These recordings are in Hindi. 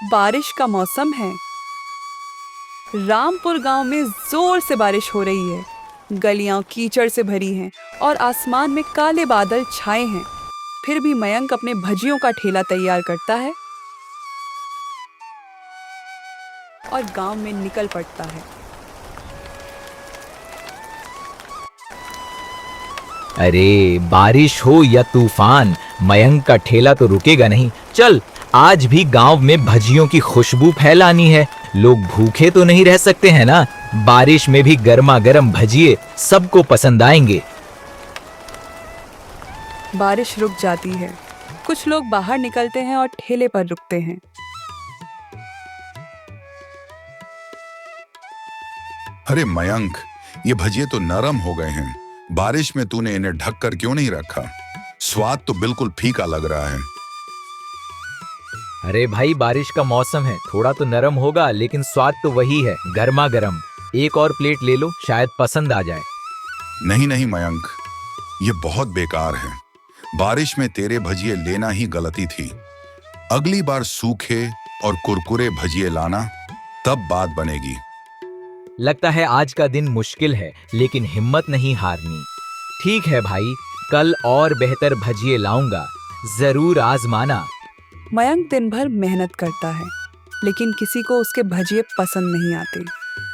बारिश का मौसम है। रामपुर गांव में जोर से बारिश हो रही है। गलियां कीचड़ से भरी हैं और आसमान में काले बादल छाए हैं। फिर भी मयंक अपने भजियों का ठेला तैयार करता है और गांव में निकल पड़ता है। अरे बारिश हो या तूफान, मयंक का ठेला तो रुकेगा नहीं। चल, आज भी गांव में भजियों की खुशबू फैलानी है। लोग भूखे तो नहीं रह सकते हैं ना। बारिश में भी गर्मा गर्म भजिए सबको पसंद आएंगे। बारिश रुक जाती है। कुछ लोग बाहर निकलते हैं और ठेले पर रुकते हैं। अरे मयंक, ये भजिए तो नरम हो गए हैं। बारिश में तूने इन्हें ढक कर क्यों नहीं रखा? स्वाद तो बिल्कुल फीका लग रहा है। अरे भाई, बारिश का मौसम है, थोड़ा तो नरम होगा लेकिन स्वाद तो वही है, गर्मा गर्म। एक और प्लेट ले लो, शायद पसंद आ जाए। नहीं नहीं मयंक, ये बहुत बेकार है। बारिश में तेरे भजिए लेना ही गलती थी। अगली बार सूखे और कुरकुरे भजिए लाना, तब बात बनेगी। लगता है आज का दिन मुश्किल है, लेकिन हिम्मत नहीं हारनी। ठीक है भाई, कल और बेहतर भजिए लाऊंगा, जरूर आजमाना। मयंक दिन भर मेहनत करता है, लेकिन किसी को उसके भजिए पसंद नहीं आते।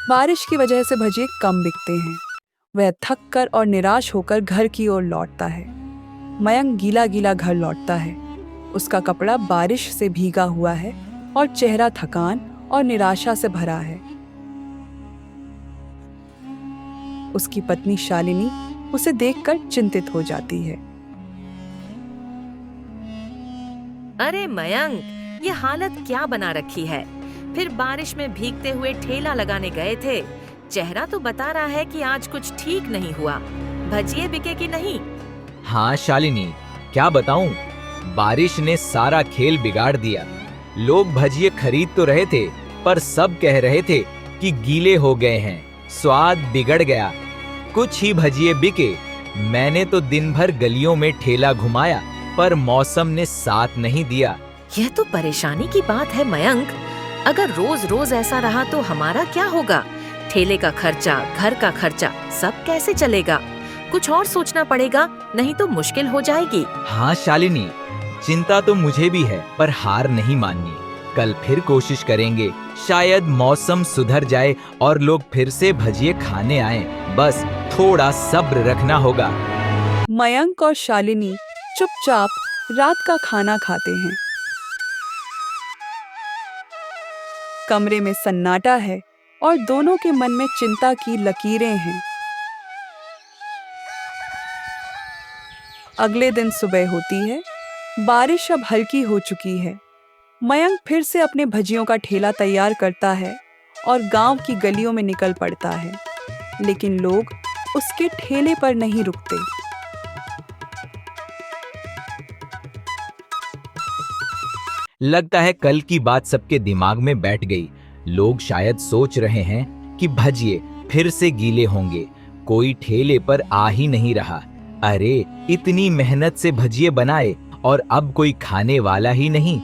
बारिश की वजह से भजिए कम बिकते हैं। वह थक कर और निराश होकर घर की ओर लौटता है। मयंक गीला गीला घर लौटता है। उसका कपड़ा बारिश से भीगा हुआ है और चेहरा थकान और निराशा से भरा है। उसकी पत्नी शालिनी उसे देखकर चिंतित हो जाती है। अरे मयंक, ये हालत क्या बना रखी है? फिर बारिश में भीगते हुए ठेला लगाने गए थे। चेहरा तो बता रहा है कि आज कुछ ठीक नहीं हुआ। भजिए बिके कि नहीं? हाँ शालिनी, क्या बताऊं, बारिश ने सारा खेल बिगाड़ दिया। लोग भजिए खरीद तो रहे थे, पर सब कह रहे थे कि गीले हो गए हैं, स्वाद बिगड़ गया। कुछ ही भजिए बिके। मैंने तो दिन भर गलियों में ठेला घुमाया, पर मौसम ने साथ नहीं दिया। यह तो परेशानी की बात है मयंक। अगर रोज रोज ऐसा रहा तो हमारा क्या होगा? ठेले का खर्चा, घर का खर्चा, सब कैसे चलेगा? कुछ और सोचना पड़ेगा, नहीं तो मुश्किल हो जाएगी। हाँ शालिनी, चिंता तो मुझे भी है, पर हार नहीं माननी। कल फिर कोशिश करेंगे, शायद मौसम सुधर जाए और लोग फिर से भजिए खाने आएं। बस थोड़ा सब्र रखना होगा। मयंक और शालिनी चुपचाप रात का खाना खाते हैं। कमरे में सन्नाटा है और दोनों के मन में चिंता की लकीरें हैं। अगले दिन सुबह होती है। बारिश अब हल्की हो चुकी है। मयंक फिर से अपने भजियों का ठेला तैयार करता है और गांव की गलियों में निकल पड़ता है, लेकिन लोग उसके ठेले पर नहीं रुकते। लगता है कल की बात सबके दिमाग में बैठ गई। लोग शायद सोच रहे हैं कि भजिए फिर से गीले होंगे। कोई ठेले पर आ ही नहीं रहा। अरे, इतनी मेहनत से भजिए बनाए और अब कोई खाने वाला ही नहीं।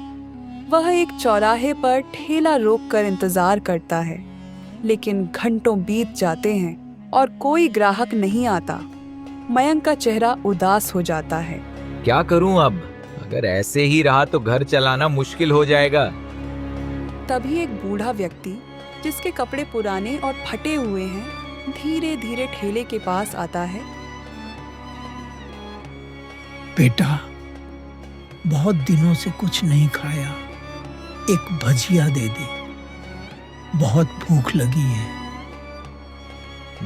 वह एक चौराहे पर ठेला रोककर इंतजार करता है, लेकिन घंटों बीत जाते हैं और कोई ग्राहक नहीं आता। मयंक का चेहरा उदास हो जाता है। क्या करूं अब? अगर ऐसे ही रहा तो घर चलाना मुश्किल हो जाएगा। तभी एक बूढ़ा व्यक्ति, जिसके कपड़े पुराने और फटे हुए हैं, धीरे धीरे ठेले के पास आता है। बेटा, बहुत दिनों से कुछ नहीं खाया, एक भजिया दे दे, बहुत भूख लगी है।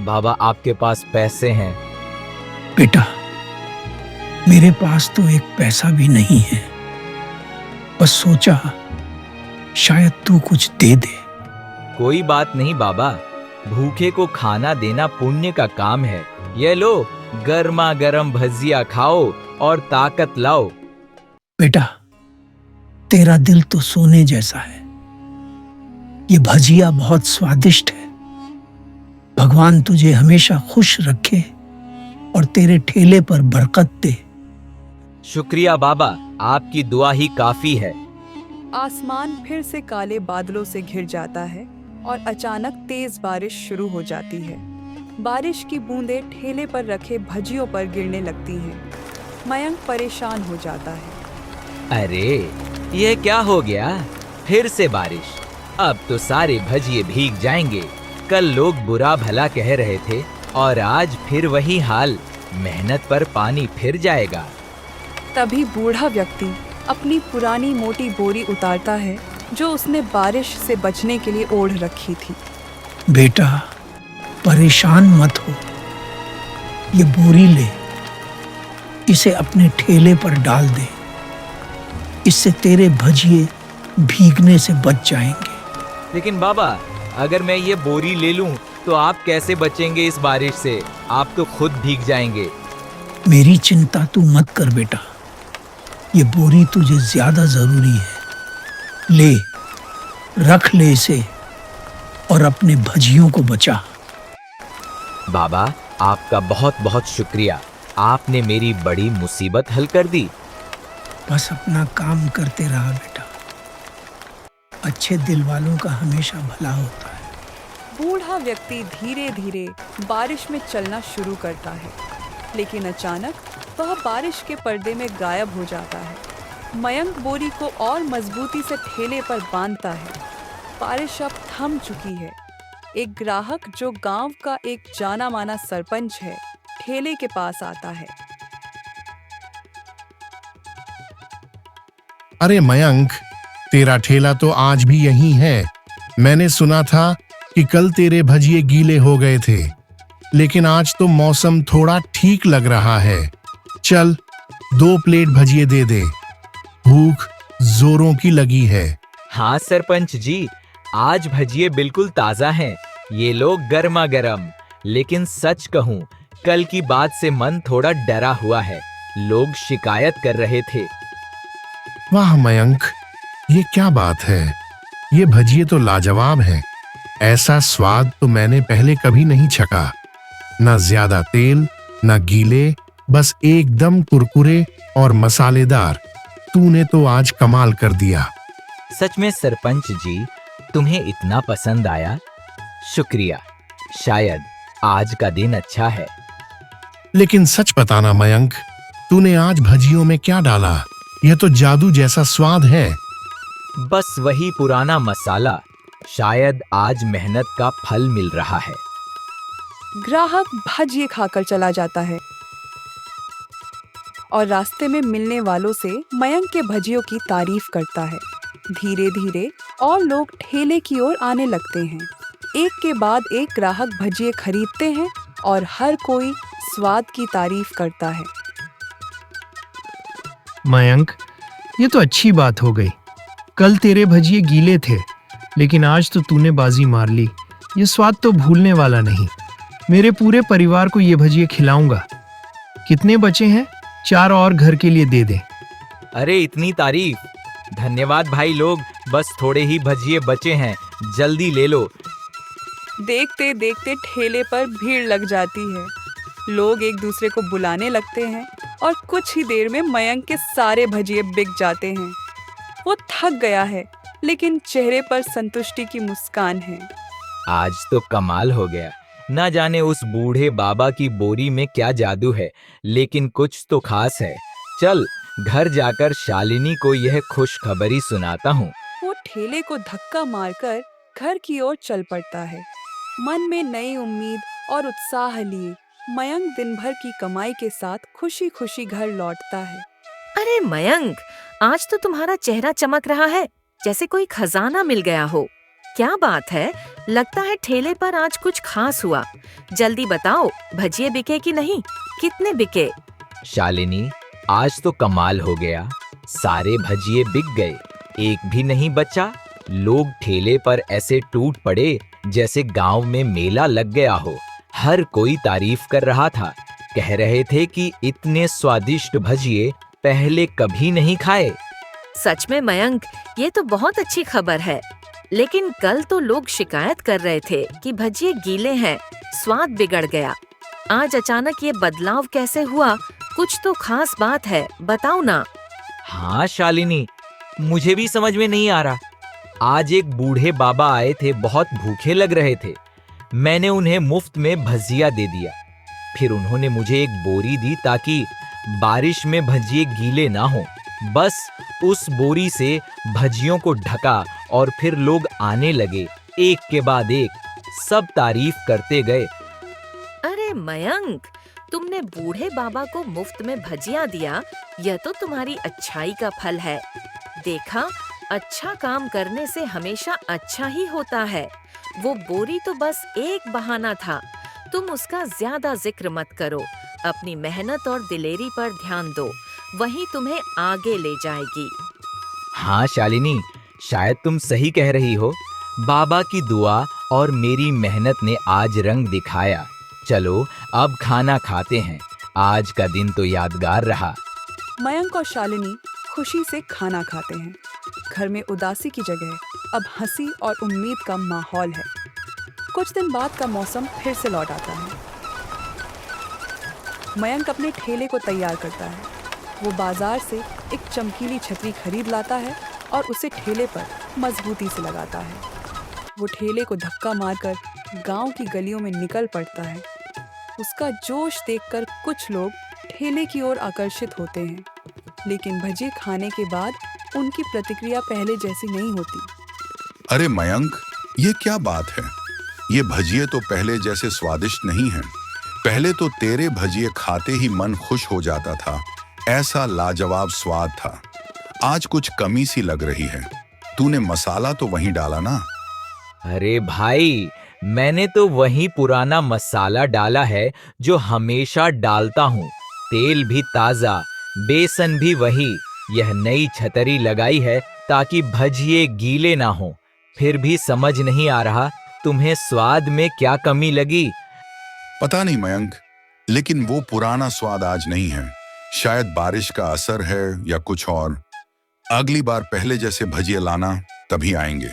बाबा, आपके पास पैसे हैं? बेटा, मेरे पास तो एक पैसा भी नहीं है। बस सोचा शायद तू कुछ दे दे। कोई बात नहीं बाबा, भूखे को खाना देना पुण्य का काम है। ये लो, गर्मा गर्म भजिया खाओ और ताकत लाओ। बेटा, तेरा दिल तो सोने जैसा है। ये भजिया बहुत स्वादिष्ट है। भगवान तुझे हमेशा खुश रखे और तेरे ठेले पर बरकत दे। शुक्रिया बाबा, आपकी दुआ ही काफी है। आसमान फिर से काले बादलों से घिर जाता है और अचानक तेज बारिश शुरू हो जाती है। बारिश की बूंदें ठेले पर रखे भजियों पर गिरने लगती हैं। मयंक परेशान हो जाता है। अरे ये क्या हो गया? फिर से बारिश। अब तो सारे भजिए भीग जाएंगे। कल लोग बुरा भला कह रहे थे और आज फिर वही हाल। मेहनत पर पानी फिर जाएगा। तभी बूढ़ा व्यक्ति अपनी पुरानी मोटी बोरी उतारता है जो उसने बारिश से बचने के लिए ओढ़ रखी थी। बेटा, परेशान मत हो। ये बोरी ले, इसे अपने ठेले पर डाल दे। इससे तेरे भजिए भीगने से बच जाएंगे। लेकिन बाबा, अगर मैं ये बोरी ले लूं तो आप कैसे बचेंगे इस बारिश से? आप तो खुद भीग जाएंगे। मेरी चिंता तू मत कर बेटा, ये बोरी तुझे ज्यादा जरूरी है। ले, रख ले इसे और अपने भजियों को बचा। बाबा, आपका बहुत बहुत शुक्रिया। आपने मेरी बड़ी मुसीबत हल कर दी। बस अपना काम करते रहा बेटा। अच्छे दिल वालों का हमेशा भला होता है। बूढ़ा व्यक्ति धीरे धीरे बारिश में चलना शुरू करता है, लेकिन अचानक वह बारिश के पर्दे में गायब हो जाता है। मयंक बोरी को और मजबूती से ठेले पर बांधता है। बारिश अब थम चुकी है। एक ग्राहक जो गांव का एक जाना माना सरपंच है, ठेले के पास आता है। अरे मयंक, तेरा ठेला तो आज भी यहीं है। मैंने सुना था कि कल तेरे भजिए गीले हो गए थे, लेकिन आज तो मौसम थोड़ा ठीक लग रहा है। चल, 2 प्लेट भजिए दे दे। भूख जोरों की लगी है। हाँ सरपंच जी, आज भजिए बिल्कुल ताजा हैं। ये लो गर्मा गर्म। लेकिन सच कहूँ, कल की बात से मन थोड़ा डरा हुआ है। लोग शिकायत कर रहे थे। वाह मयंक, ये क्या बात है? ये भजिए तो लाजवाब है। ऐसा स्वाद तो मैंने पहले कभी नहीं चखा। ना ज्यादा तेल, ना गीले, बस एकदम कुरकुरे और मसालेदार। तूने तो आज कमाल कर दिया। सच में सरपंच जी, तुम्हें इतना पसंद आया? शुक्रिया। शायद आज का दिन अच्छा है। लेकिन सच बताना मयंक, तूने आज भजियों में क्या डाला? यह तो जादू जैसा स्वाद है। बस वही पुराना मसाला। शायद आज मेहनत का फल मिल रहा है। ग्राहक भजिए खाकर चला जाता है और रास्ते में मिलने वालों से मयंक के भजियों की तारीफ करता है। धीरे धीरे और लोग ठेले की ओर आने लगते हैं। एक के बाद एक ग्राहक भजिए खरीदते हैं और हर कोई स्वाद की तारीफ करता है। मयंक, ये तो अच्छी बात हो गई। कल तेरे भजिए गीले थे, लेकिन आज तो तूने बाजी मार ली। ये स्वाद तो भूलने वाला नहीं। मेरे पूरे परिवार को ये भजिए खिलाऊंगा। कितने बचे हैं? 4 और घर के लिए दे दे। अरे इतनी तारीफ! धन्यवाद भाई लोग। बस थोड़े ही भजिए बचे हैं, जल्दी ले लो। देखते देखते ठेले पर भीड़ लग जाती है। लोग एक दूसरे को बुलाने लगते हैं और कुछ ही देर में मयंक के सारे भजिए बिक जाते हैं। वो थक गया है, लेकिन चेहरे पर संतुष्टि की मुस्कान है। आज तो कमाल हो गया। ना जाने उस बूढ़े बाबा की बोरी में क्या जादू है, लेकिन कुछ तो खास है। चल, घर जाकर शालिनी को यह खुशखबरी सुनाता हूँ। वो ठेले को धक्का मारकर घर की ओर चल पड़ता है। मन में नई उम्मीद और उत्साह लिए मयंक दिन भर की कमाई के साथ खुशी खुशी घर लौटता है। अरे मयंक, आज तो तुम्हारा चेहरा चमक रहा है, जैसे कोई खजाना मिल गया हो। क्या बात है? लगता है ठेले पर आज कुछ खास हुआ। जल्दी बताओ, भजिए बिके कि नहीं? कितने बिके? शालिनी, आज तो कमाल हो गया। सारे भजिए बिक गए, एक भी नहीं बचा। लोग ठेले पर ऐसे टूट पड़े जैसे गांव में मेला लग गया हो। हर कोई तारीफ कर रहा था। कह रहे थे कि इतने स्वादिष्ट भजिए पहले कभी नहीं खाए। सच में मयंक, ये तो बहुत अच्छी खबर है। लेकिन कल तो लोग शिकायत कर रहे थे कि भजिए गीले हैं, स्वाद बिगड़ गया। आज अचानक ये बदलाव कैसे हुआ? कुछ तो खास बात है, बताओ ना। हाँ शालिनी, मुझे भी समझ में नहीं आ रहा। आज एक बूढ़े बाबा आए थे, बहुत भूखे लग रहे थे। मैंने उन्हें मुफ्त में भजिया दे दिया। फिर उन्होंने मुझे एक बोरी दी ताकि बारिश में भजिए गीले ना हो। बस उस बोरी से भजियों को ढका और फिर लोग आने लगे, एक के बाद एक। सब तारीफ करते गए। अरे मयंक, तुमने बूढ़े बाबा को मुफ्त में भजिया दिया, यह तो तुम्हारी अच्छाई का फल है। देखा, अच्छा काम करने से हमेशा अच्छा ही होता है। वो बोरी तो बस एक बहाना था। तुम उसका ज्यादा जिक्र मत करो। अपनी मेहनत और दिलेरी पर ध्यान दो, वही तुम्हें आगे ले जाएगी। हाँ शालिनी, शायद तुम सही कह रही हो। बाबा की दुआ और मेरी मेहनत ने आज रंग दिखाया। चलो अब खाना खाते हैं। आज का दिन तो यादगार रहा। मयंक और शालिनी खुशी से खाना खाते हैं। घर में उदासी की जगह अब हंसी और उम्मीद का माहौल है। कुछ दिन बाद का मौसम फिर से लौट आता है। मयंक अपने ठेले को तैयार करता है। वो बाजार से एक चमकीली छतरी खरीद लाता है और उसे ठेले पर मजबूती से लगाता है। वो ठेले को धक्का मारकर गांव की गलियों में निकल पड़ता है। उसका जोश देखकर कुछ लोग ठेले की ओर आकर्षित होते हैं, लेकिन भजिए खाने के बाद उनकी प्रतिक्रिया पहले जैसी नहीं होती। अरे मयंक, ये क्या बात है? ये भजिए तो पहले जैसे स्वादिष्ट नहीं हैं। पहले तो तेरे भजिए खाते ही मन खुश हो जाता था। ऐसा लाजवाब स्वाद था। आज कुछ कमी सी लग रही है। तूने मसाला तो वहीं डाला ना? अरे भाई, मैंने तो वही पुराना मसाला डाला है जो हमेशा डालता हूँ। तेल भी ताजा, बेसन भी वही। यह नई छतरी लगाई है ताकि भजिए गीले ना हो। फिर भी समझ नहीं आ रहा तुम्हें स्वाद में क्या कमी लगी। पता नहीं मयंक, लेकिन वो पुराना स्वाद आज नहीं है। शायद बारिश का असर है या कुछ और। अगली बार पहले जैसे भजिए लाना, तभी आएंगे।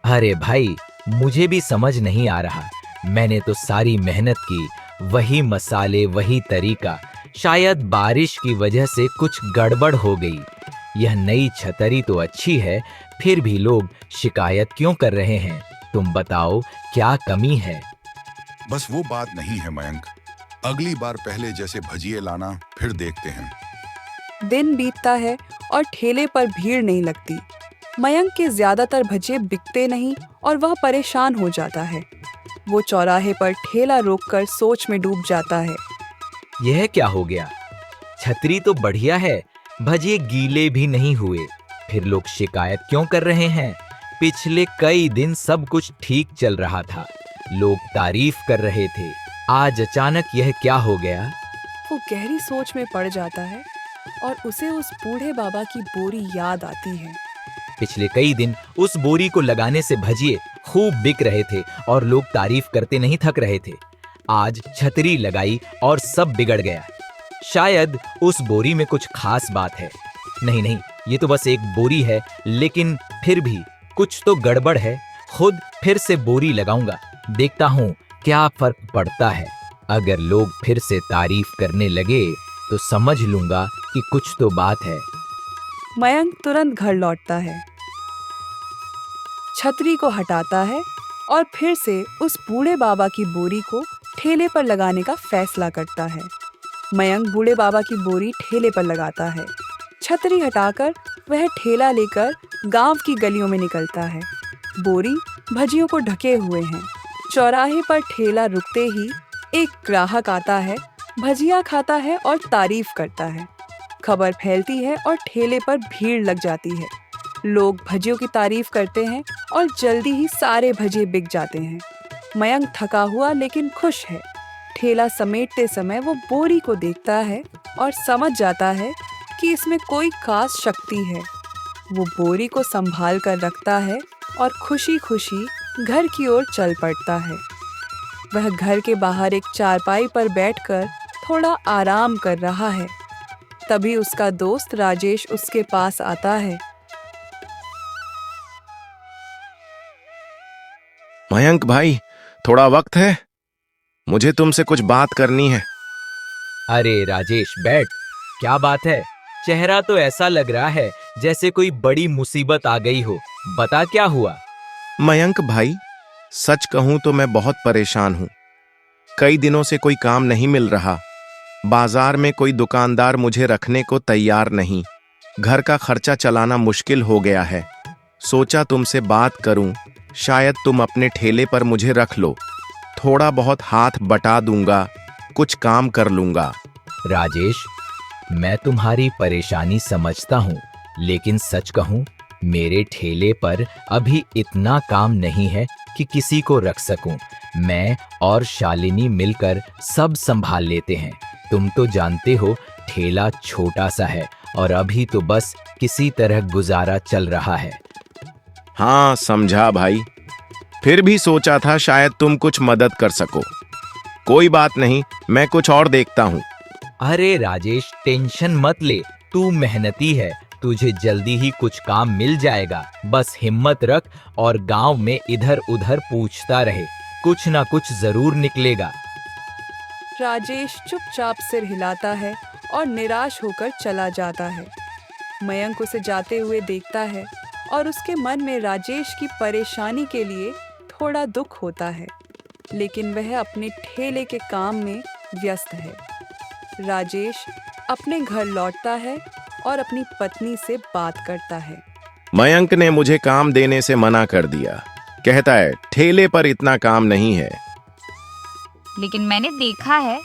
अरे भाई, मुझे भी समझ नहीं आ रहा। मैंने तो सारी मेहनत की, वही मसाले, वही तरीका। शायद बारिश की वजह से कुछ गड़बड़ हो गई। यह नई छतरी तो अच्छी है, फिर भी लोग शिकायत क्यों कर रहे हैं? तुम बताओ, क्या कमी है? बस वो बात नहीं है मयंक। अगली बार पहले जैसे भजिए लाना, फिर देखते हैं। दिन बीतता है और ठेले पर भीड़ नहीं लगती। मयंक के ज्यादातर भजिए बिकते नहीं और वह परेशान हो जाता है। वो चौराहे पर ठेला रोककर सोच में डूब जाता है। यह क्या हो गया? छतरी तो बढ़िया है, भजिए गीले भी नहीं हुए। फिर लोग शिकायत क्यों कर रहे हैं? पिछले कई दिन सब कुछ ठीक चल रहा था, लोग तारीफ कर रहे थे। आज अचानक यह क्या हो गया? वो गहरी सोच में पड़ जाता है और उसे उस बूढ़े बाबा की बोरी याद आती है। पिछले कई दिन उस बोरी को लगाने से भजिए खूब बिक रहे थे और लोग तारीफ करते नहीं थक रहे थे। आज छतरी लगाई और सब बिगड़ गया। शायद उस बोरी में कुछ खास बात है। नहीं, ये तो बस एक बोरी है, लेकिन फिर भी कुछ तो गड़बड़ है। खुद फिर से बोरी लगाऊंगा, देखता हूँ क्या फर्क पड़ता है। अगर लोग फिर से तारीफ करने लगे तो समझ लूंगा कि कुछ तो बात है। मयंक तुरंत घर लौटता है, छतरी को हटाता है और फिर से उस बूढ़े बाबा की बोरी को ठेले पर लगाने का फैसला करता है। मयंक बूढ़े बाबा की बोरी ठेले पर लगाता है। छतरी हटाकर वह ठेला लेकर गांव की गलियों में निकलता है। बोरी भजियों को ढके हुए हैं। चौराहे पर ठेला रुकते ही एक ग्राहक आता है, भजिया खाता है और तारीफ करता है। खबर फैलती है और ठेले पर भीड़ लग जाती है। लोग भजियों की तारीफ करते हैं और जल्दी ही सारे भजिए बिक जाते हैं। मयंक थका हुआ लेकिन खुश है। ठेला समेटते समय वो बोरी को देखता है और समझ जाता है कि इसमें कोई खास शक्ति है। वो बोरी को संभाल कर रखता है और खुशी खुशी घर की ओर चल पड़ता है। वह घर के बाहर एक चारपाई पर बैठकर थोड़ा आराम कर रहा है। तभी उसका दोस्त राजेश उसके पास आता है। मयंक भाई, थोड़ा वक्त है? मुझे तुमसे कुछ बात करनी है। अरे राजेश, बैठ। क्या बात है? चेहरा तो ऐसा लग रहा है जैसे कोई बड़ी मुसीबत आ गई हो। बता क्या हुआ? मयंक भाई, सच कहूं तो मैं बहुत परेशान हूं। कई दिनों से कोई काम नहीं मिल रहा। बाजार में कोई दुकानदार मुझे रखने को तैयार नहीं। घर का खर्चा चलाना मुश्किल हो गया है। सोचा तुमसे बात करूं, शायद तुम अपने ठेले पर मुझे रख लो। थोड़ा बहुत हाथ बटा दूंगा, कुछ काम कर लूंगा। राजेश, मैं तुम्हारी परेशानी समझता हूँ, लेकिन सच कहूँ मेरे ठेले पर अभी इतना काम नहीं है कि किसी को रख सकूं। मैं और शालिनी मिलकर सब संभाल लेते हैं। तुम तो जानते हो ठेला छोटा सा है और अभी तो बस किसी तरह गुजारा चल रहा है। हाँ समझा भाई, फिर भी सोचा था शायद तुम कुछ मदद कर सको। कोई बात नहीं, मैं कुछ और देखता हूँ। अरे राजेश, टेंशन मत ले, तू मेहनती है, तुझे जल्दी ही कुछ काम मिल जाएगा। बस हिम्मत रख और गांव में इधर उधर पूछता रहे, कुछ ना कुछ जरूर निकलेगा। राजेश चुपचाप सिर हिलाता है और निराश होकर चला जाता है। मयंक उसे जाते हुए देखता है और उसके मन में राजेश की परेशानी के लिए थोड़ा दुख होता है, लेकिन वह अपने ठेले के काम में व्यस्त है। राजेश अपने घर लौटता है और अपनी पत्नी से बात करता है। मयंक ने मुझे काम देने से मना कर दिया। कहता है ठेले पर इतना काम नहीं है। लेकिन मैंने देखा है,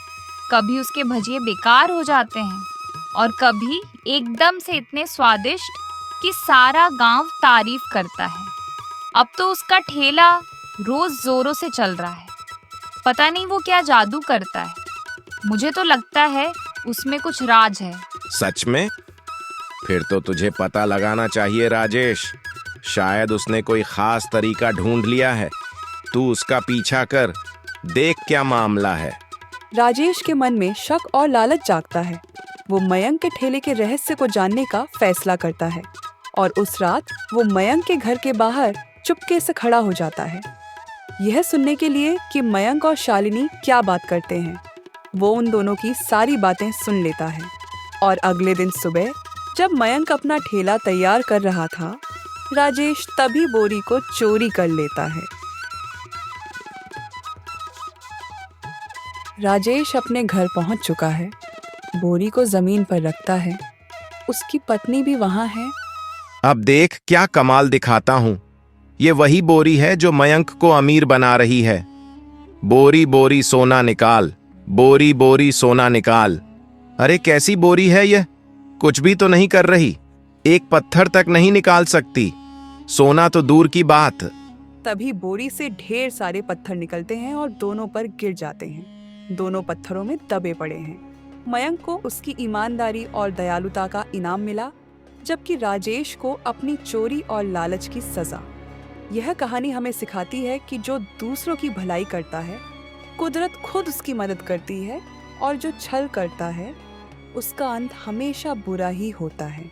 कभी उसके भजिए बेकार हो जाते हैं और कभी एकदम से इतने स्वादिष्ट कि सारा गांव तारीफ करता है। अब तो उसका ठेला रोज जोरों से चल रहा है। पता नहीं वो क्या जादू करता है। मुझे तो लगता है उसमें कुछ राज है। सच में? फिर तो तुझे पता लगाना चाहिए राजेश। शायद उसने कोई खास तरीका ढूंढ लिया है। तू उसका पीछा कर, देख क्या मामला है। राजेश के मन में शक और लालच जागता है। वो मयंक के ठेले के रहस्य को जानने का फैसला करता है और उस रात वो मयंक के घर के बाहर चुपके से खड़ा हो जाता है, यह सुनने के लिए कि मयंक और शालिनी क्या बात करते हैं। वो उन दोनों की सारी बातें सुन लेता है और अगले दिन सुबह जब मयंक अपना ठेला तैयार कर रहा था, राजेश तभी बोरी को चोरी कर लेता है। राजेश अपने घर पहुंच चुका है, बोरी को जमीन पर रखता है। उसकी पत्नी भी वहां है। अब देख क्या कमाल दिखाता हूं। ये वही बोरी है जो मयंक को अमीर बना रही है। बोरी बोरी सोना निकाल, बोरी बोरी सोना निकाल। अरे कैसी बोरी है ये, कुछ भी तो नहीं कर रही। एक पत्थर तक नहीं निकाल सकती, सोना तो दूर की बात। तभी बोरी से ढेर सारे पत्थर निकलते हैं और दोनों पर गिर जाते हैं। दोनों पत्थरों में दबे पड़े हैं। मयंक को उसकी ईमानदारी और दयालुता का इनाम मिला, जबकि राजेश को अपनी चोरी और लालच की सजा। यह कहानी हमें सिखाती है कि जो दूसरों की भलाई करता है, कुदरत खुद उसकी मदद करती है, और जो छल करता है, उसका अंत हमेशा बुरा ही होता है।